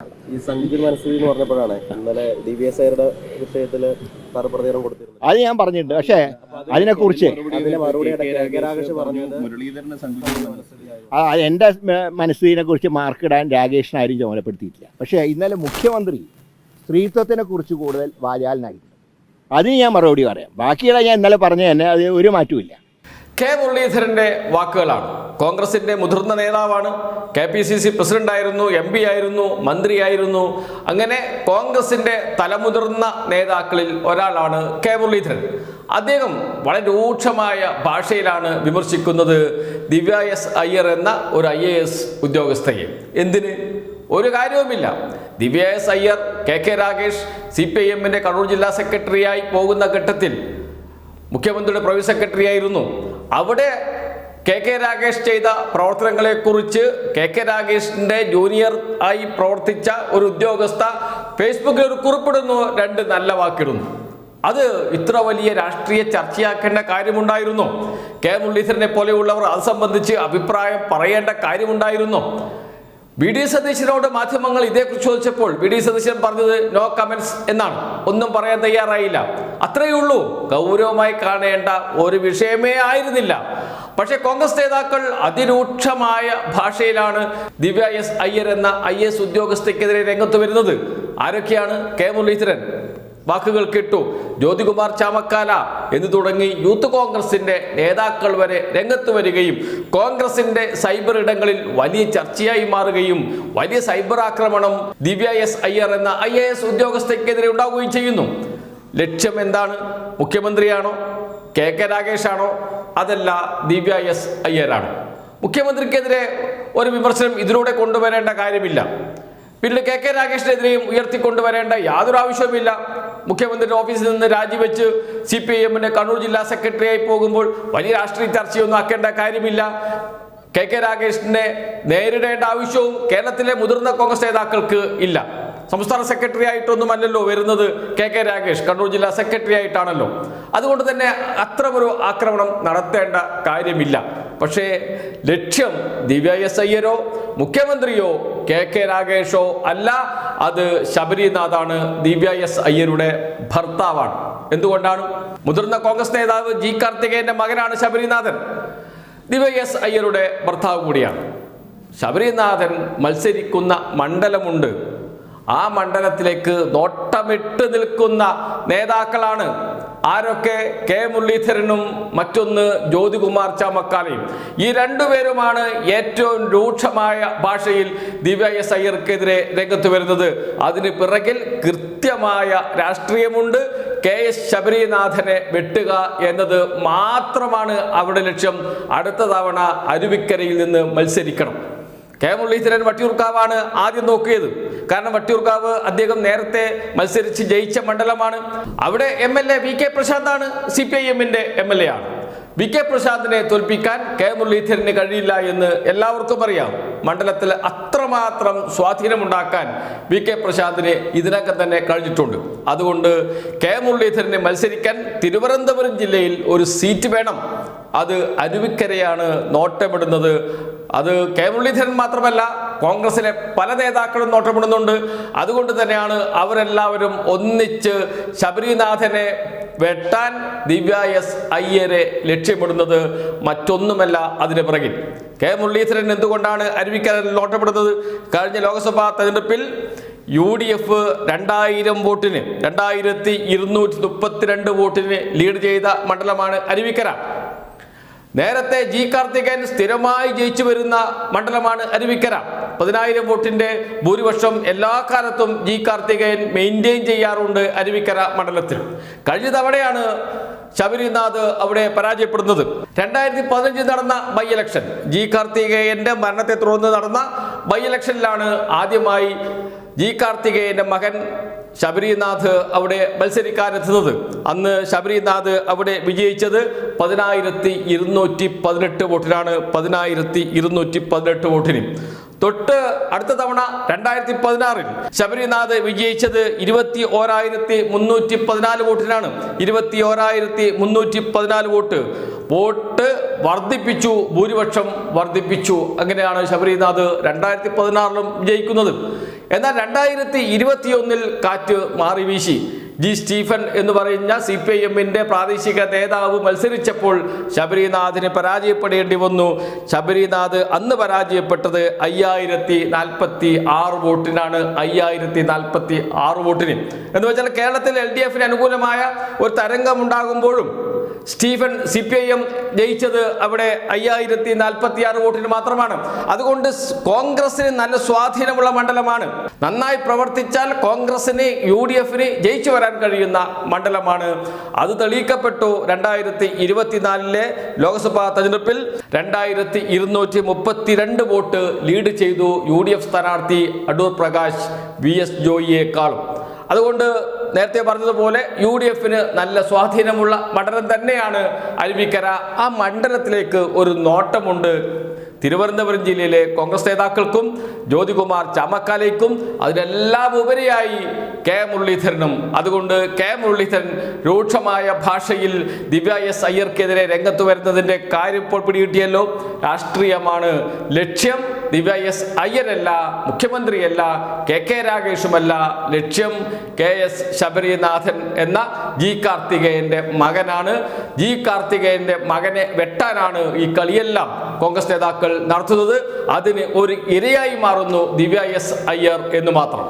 ഈ സംഗീത മനസ്സിൽ എന്ന് പറഞ്ഞപ്പോഴാണ് ഇന്നലെ DVS ആരുടെ വിഷയത്തിൽ പ്രതികരണം കൊടുത്തിരുന്നത്. അത് ഞാൻ പറഞ്ഞിട്ടുണ്ട്. പക്ഷേ അതിനെക്കുറിച്ച് എൻ്റെ മനസ്സിനെ കുറിച്ച് മാർക്കിടാൻ രാകേഷിനാരും ചുമതലപ്പെടുത്തിയിട്ടില്ല. പക്ഷേ ഇന്നലെ മുഖ്യമന്ത്രി സ്ത്രീത്വത്തിനെ കുറിച്ച് കൂടുതൽ വാചാലനായിട്ടുണ്ട്. അതിന് ഞാൻ മറുപടി പറയാം. ബാക്കിയുള്ള ഞാൻ ഇന്നലെ പറഞ്ഞ തന്നെ അത് ഒരു മാറ്റമില്ല. കെ മുരളീധരൻ്റെ വാക്കുകളാണ്. കോൺഗ്രസിൻ്റെ മുതിർന്ന നേതാവാണ്, KPCC പ്രസിഡന്റായിരുന്നു, MP ആയിരുന്നു, മന്ത്രിയായിരുന്നു. അങ്ങനെ കോൺഗ്രസിൻ്റെ തലമുതിർന്ന നേതാക്കളിൽ ഒരാളാണ് കെ മുരളീധരൻ. അദ്ദേഹം വളരെ രൂക്ഷമായ ഭാഷയിലാണ് വിമർശിക്കുന്നത് ദിവ്യ എസ് അയ്യർ എന്ന ഒരു IAS ഉദ്യോഗസ്ഥയെ. എന്തിന്? ഒരു കാര്യവുമില്ല. ദിവ്യ എസ് അയ്യർ, KK രാഗേഷ് CPIMൻ്റെ കണ്ണൂർ ജില്ലാ സെക്രട്ടറിയായി പോകുന്ന ഘട്ടത്തിൽ മുഖ്യമന്ത്രിയുടെ പ്രൈവറ്റ് സെക്രട്ടറി ആയിരുന്നു. അവിടെ KK രാഗേഷ് ചെയ്ത പ്രവർത്തനങ്ങളെക്കുറിച്ച് KK രാഗേഷിൻ്റെ ജൂനിയർ ആയി പ്രവർത്തിച്ച ഒരു ഉദ്യോഗസ്ഥ ഫേസ്ബുക്കിൽ ഒരു കുറിപ്പിടുന്നു, 2 നല്ല വാക്കിടുന്നു. അത് ഇത്ര വലിയ രാഷ്ട്രീയ ചർച്ചയാക്കേണ്ട കാര്യമുണ്ടായിരുന്നു? കെ മുരളീധരനെ പോലെയുള്ളവർ അത് സംബന്ധിച്ച് അഭിപ്രായം പറയേണ്ട കാര്യമുണ്ടായിരുന്നു? VD സതീശനോട് മാധ്യമങ്ങൾ ഇതേക്കുറിച്ച് ചോദിച്ചപ്പോൾ VD സതീശൻ പറഞ്ഞത് നോ കമന്റ്സ് എന്നാണ്. ഒന്നും പറയാൻ തയ്യാറായില്ല. അത്രയേ ഉള്ളൂ. ഗൗരവമായി കാണേണ്ട ഒരു വിഷയമേ ആയിരുന്നില്ല. പക്ഷേ കോൺഗ്രസ് നേതാക്കൾ അതിരൂക്ഷമായ ഭാഷയിലാണ് ദിവ്യ എസ് അയ്യർ എന്ന IAS ഉദ്യോഗസ്ഥയ്ക്കെതിരെ രംഗത്ത് വരുന്നത്. ആരൊക്കെയാണ്? കെ മുരളീധരൻ വാക്കുകൾ കേട്ടു, ജ്യോതികുമാർ ചാമക്കാല എന്ന് തുടങ്ങി യൂത്ത് കോൺഗ്രസിന്റെ നേതാക്കൾ വരെ രംഗത്ത് വരികയും കോൺഗ്രസിന്റെ സൈബർ ഇടങ്ങളിൽ വലിയ ചർച്ചയായി മാറുകയും വലിയ സൈബർ ആക്രമണം ദിവ്യ എസ് അയ്യർ എന്ന IAS ഉദ്യോഗസ്ഥയ്ക്കെതിരെ ഉണ്ടാവുകയും ചെയ്യുന്നു. ലക്ഷ്യം എന്താണ്? മുഖ്യമന്ത്രിയാണോ? KK രാഗേഷാണോ? അതല്ല ദിവ്യ എസ് അയ്യരാണോ? മുഖ്യമന്ത്രിക്കെതിരെ ഒരു വിമർശനം ഇതിലൂടെ കൊണ്ടുവരേണ്ട കാര്യമില്ല. പിന്നെ KK രാഗേഷിനെതിരെയും ഉയർത്തിക്കൊണ്ടുവരേണ്ട യാതൊരു ആവശ്യവുമില്ല. മുഖ്യമന്ത്രിയുടെ ഓഫീസിൽ നിന്ന് രാജിവെച്ച് CPIMൻ്റെ കണ്ണൂർ ജില്ലാ സെക്രട്ടറിയായി പോകുമ്പോൾ വലിയ രാഷ്ട്രീയ ചർച്ചയൊന്നും ആക്കേണ്ട കാര്യമില്ല. KK രാഗേഷിനെ നേരിടേണ്ട ആവശ്യവും കേരളത്തിലെ മുതിർന്ന കോൺഗ്രസ് നേതാക്കൾക്ക് ഇല്ല. സംസ്ഥാന സെക്രട്ടറി ആയിട്ടൊന്നുമല്ലല്ലോ വരുന്നത് KK രാഗേഷ്, കണ്ണൂർ ജില്ലാ സെക്രട്ടറി ആയിട്ടാണല്ലോ. അതുകൊണ്ട് തന്നെ അത്തരമൊരു ആക്രമണം നടത്തേണ്ട കാര്യമില്ല. പക്ഷേ ലക്ഷ്യം ദിവ്യ എസ് അയ്യരോ മുഖ്യമന്ത്രിയോ KK രാഗേഷോ അല്ല, അത് ശബരിനാഥാണ്, ദിവ്യ എസ് അയ്യരുടെ ഭർത്താവാണ്. എന്തുകൊണ്ടാണ്? മുതിർന്ന കോൺഗ്രസ് നേതാവ് G കാർത്തികേയന്റെ മകനാണ് ശബരിനാഥൻ. ദിവ്യ എസ് അയ്യരുടെ ഭർത്താവ് കൂടിയാണ്. ശബരിനാഥൻ മത്സരിക്കുന്ന മണ്ഡലമുണ്ട്. ആ മണ്ഡലത്തിലേക്ക് നോട്ടമിട്ട് നിൽക്കുന്ന നേതാക്കളാണ് ആരൊക്കെ? കെ മുരളീധരനും മറ്റൊന്ന് ജ്യോതികുമാർ ചാമക്കാലയും. ഈ 2 പേരുമാണ് ഏറ്റവും രൂക്ഷമായ ഭാഷയിൽ ദിവ്യ എസ് അയ്യർക്കെതിരെ രംഗത്ത് വരുന്നത്. അതിന് പിറകിൽ കൃത്യമായ രാഷ്ട്രീയമുണ്ട്. KS ശബരിനാഥനെ വെട്ടുക എന്നത് മാത്രമാണ് അവരുടെ ലക്ഷ്യം. അടുത്ത തവണ അരുവിക്കരയിൽ നിന്ന് മത്സരിക്കണം. കെ മുരളീധരൻ വട്ടിയൂർക്കാവാണ് ആദ്യം നോക്കിയത്. കാരണം വട്ടിയൂർക്കാവ് അദ്ദേഹം നേരത്തെ മത്സരിച്ച് ജയിച്ച മണ്ഡലമാണ്. അവിടെ MLA VK പ്രശാന്താണ്, CPIMൻ്റെ MLA ആണ്. VK പ്രശാന്തിനെ തോൽപ്പിക്കാൻ കെ മുരളീധരന് കഴിയില്ല എന്ന് എല്ലാവർക്കും അറിയാം. മണ്ഡലത്തിൽ അത്രമാത്രം സ്വാധീനമുണ്ടാക്കാൻ VK പ്രശാന്തിന് ഇതിനകം തന്നെ കഴിഞ്ഞിട്ടുണ്ട്. അതുകൊണ്ട് കെ മുരളീധരനെ മത്സരിക്കാൻ തിരുവനന്തപുരം ജില്ലയിൽ ഒരു സീറ്റ് വേണം. അത് അരുവിക്കരയാണ് നോട്ടമിടുന്നത്. അത് കെ മുരളീധരൻ മാത്രമല്ല, കോൺഗ്രസിലെ പല നേതാക്കളും നോട്ടമിടുന്നുണ്ട്. അതുകൊണ്ട് തന്നെയാണ് അവരെല്ലാവരും ഒന്നിച്ച് ശബരിനാഥനെ വെട്ടാൻ ദിവ്യ എസ് അയ്യരെ ലക്ഷ്യമിടുന്നത്. മറ്റൊന്നുമല്ല അതിന് പിറകിൽ. കെ മുരളീധരൻ എന്തുകൊണ്ടാണ് അരുവിക്കരയിൽ നോട്ടമിടുന്നത്? കഴിഞ്ഞ ലോക്സഭാ തെരഞ്ഞെടുപ്പിൽ UDF 2000 വോട്ടിന് 2232 വോട്ടിന് ലീഡ് ചെയ്ത മണ്ഡലമാണ് അരുവിക്കര. നേരത്തെ G കാർത്തികേയൻ സ്ഥിരമായി ജയിച്ചു വരുന്ന മണ്ഡലമാണ് അരുവിക്കര. 10,000 വോട്ടിന്റെ ഭൂരിപക്ഷം എല്ലാ കാലത്തും G കാർത്തികേയൻ മെയിൻറ്റെയിൻ ചെയ്യാറുണ്ട് അരുവിക്കര മണ്ഡലത്തിൽ. കഴിഞ്ഞ തവണയാണ് ശബരിനാഥ് അവിടെ പരാജയപ്പെടുന്നത്. 2015 നടന്ന ബൈ ഇലക്ഷൻ, G കാർത്തികേയന്റെ മരണത്തെ തുടർന്ന് നടന്ന ബൈ ഇലക്ഷനിലാണ് ആദ്യമായി G കാർത്തികേയന്റെ മകൻ ശബരിനാഥ് അവിടെ മത്സരിക്കാനെത്തുന്നത്. അന്ന് ശബരിനാഥ് അവിടെ വിജയിച്ചത് 10,218 വോട്ടിനാണ്. 10,218 വോട്ടിന്. തൊട്ട് അടുത്ത തവണ 2016 ശബരിനാഥ് വിജയിച്ചത് 21,314 വോട്ടിനാണ്. 21,314 വോട്ട് വർദ്ധിപ്പിച്ചു, ഭൂരിപക്ഷം വർദ്ധിപ്പിച്ചു. അങ്ങനെയാണ് ശബരിനാഥ് 2016 വിജയിക്കുന്നത്. എന്നാൽ 2021 കാറ്റ് മാറി വീശി. ജി സ്റ്റീഫൻ എന്ന് പറയുന്ന CPIM-ന്റെ പ്രാദേശിക നേതാവ് മത്സരിച്ചപ്പോൾ ശബരിനാഥിന് പരാജയപ്പെടേണ്ടി വന്നു. ശബരിനാഥ് അന്ന് പരാജയപ്പെട്ടത് 5046 വോട്ടിനാണ്. 5046 വോട്ടിന് എന്ന് വെച്ചാൽ കേരളത്തിൽ LDF-ന് അനുകൂലമായ ഒരു തരംഗം ഉണ്ടാകുമ്പോഴും സ്റ്റീഫൻ CPIM ജയിച്ചത് അവിടെ 5046 വോട്ടിന് മാത്രമാണ്. അതുകൊണ്ട് കോൺഗ്രസിന് നല്ല സ്വാധീനമുള്ള മണ്ഡലമാണ്. നന്നായി പ്രവർത്തിച്ചാൽ കോൺഗ്രസിന് UDF-ന് ജയിച്ചു വരാൻ കഴിയുന്ന മണ്ഡലമാണ്. അത് തെളിയിക്കപ്പെട്ടു 2024 ലോക്സഭാ തെരഞ്ഞെടുപ്പിൽ. 2232 വോട്ട് ലീഡ് ചെയ്തു UDF സ്ഥാനാർത്ഥി അടൂർ പ്രകാശ് VS ജോയിയേക്കാളും. അതുകൊണ്ട് നേരത്തെ പറഞ്ഞതുപോലെ UDF-ന് നല്ല സ്വാധീനമുള്ള മണ്ഡലം തന്നെയാണ് അരുവിക്കര. ആ മണ്ഡലത്തിലേക്ക് ഒരു നോട്ടമുണ്ട് തിരുവനന്തപുരം ജില്ലയിലെ കോൺഗ്രസ് നേതാക്കൾക്കും ജ്യോതികുമാർ ചാമക്കാലയ്ക്കും, അതിനെല്ലാം ഉപരിയായി കെ മുരളീധരനും. അതുകൊണ്ട് കെ മുരളീധരൻ രൂക്ഷമായ ഭാഷയിൽ ദിവ്യ എസ് അയ്യർക്കെതിരെ രംഗത്ത് വരുന്നതിൻ്റെ കാര്യം ഇപ്പോൾ പിടികിട്ടിയല്ലോ. രാഷ്ട്രീയമാണ് ലക്ഷ്യം. ദിവ്യ എസ് അയ്യരല്ല, മുഖ്യമന്ത്രിയല്ല, KK രാഗേഷുമല്ല. ലക്ഷ്യം KS ശബരിനാഥൻ എന്ന ജി കാർത്തികേയന്റെ മകനാണ്. ജി കാർത്തികേയന്റെ മകനെ വെട്ടാനാണ് ഈ കളിയെല്ലാം കോൺഗ്രസ് നേതാക്കൾ നടത്തുന്നത്. അതിന് ഒരു ഇരയായി മാറുന്നു ദിവ്യ എസ് അയ്യർ എന്ന് മാത്രം.